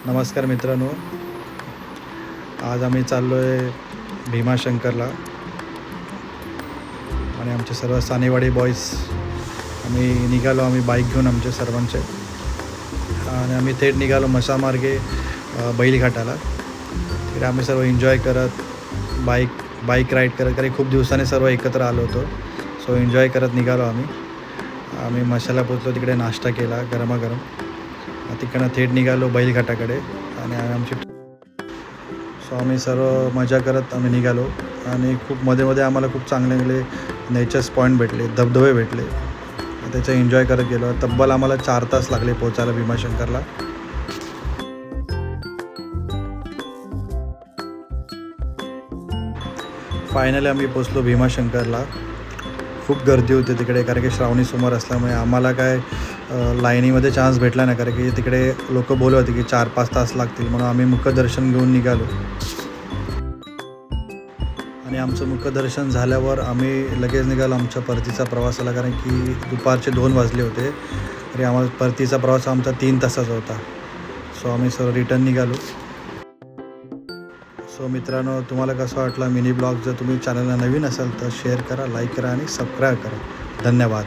नमस्कार मित्रांनो, आज आम्ही चाललो आहे भीमाशंकरला आणि आमचे सर्व सानेवाडी बॉईज आम्ही निघालो. आम्ही बाईक घेऊन आमचे सर्वांचे आणि आम्ही थेट निघालो मशामार्गे बैलघाटाला. तिकडे आम्ही सर्व एन्जॉय करत बाईक राईड करत, कारण खूप दिवसांनी सर्व एकत्र आलो होतो. सो एन्जॉय करत निघालो आम्ही मशाला पोचलो. तिकडे नाश्ता केला गरमागरम. तिकडनं थेट निघालो बैलघाटाकडे आणि आम्ही सर्व मजा करत आम्ही निघालो. आणि खूप मध्ये आम्हाला खूप चांगले नेचर्स पॉईंट भेटले, धबधबे भेटले. त्याचा एन्जॉय करत गेलो. तब्बल आम्हाला 4 तास लागले पोचायला भीमाशंकरला. फायनली आम्ही पोचलो भीमाशंकरला. खूप गर्दी होती तिकडे, कारण की श्रावणी सोमवार असल्यामुळे आम्हाला काय लाईनीमध्ये चान्स भेटला नाही, कारण की तिकडे लोक बोलत होते की 4-5 तास लागतील. म्हणून आम्ही मुखदर्शन घेऊन निघालो. आणि आमचं मुखदर्शन झाल्यावर आम्ही लगेच निघालो आमच्या परतीचा प्रवासाला, कारण की दुपारचे 2 वाजले होते. तरी आम्हाला परतीचा प्रवास आमचा 3 तासाचा होता. सो आम्ही सर्व रिटर्न निघालो. सो मित्रांनो, तुम्हाला कसा वाटला मिनी ब्लॉग? जर तुम्ही चॅनलला नवीन असाल तर शेअर करा, लाईक करा आणि सबस्क्राईब करा. धन्यवाद.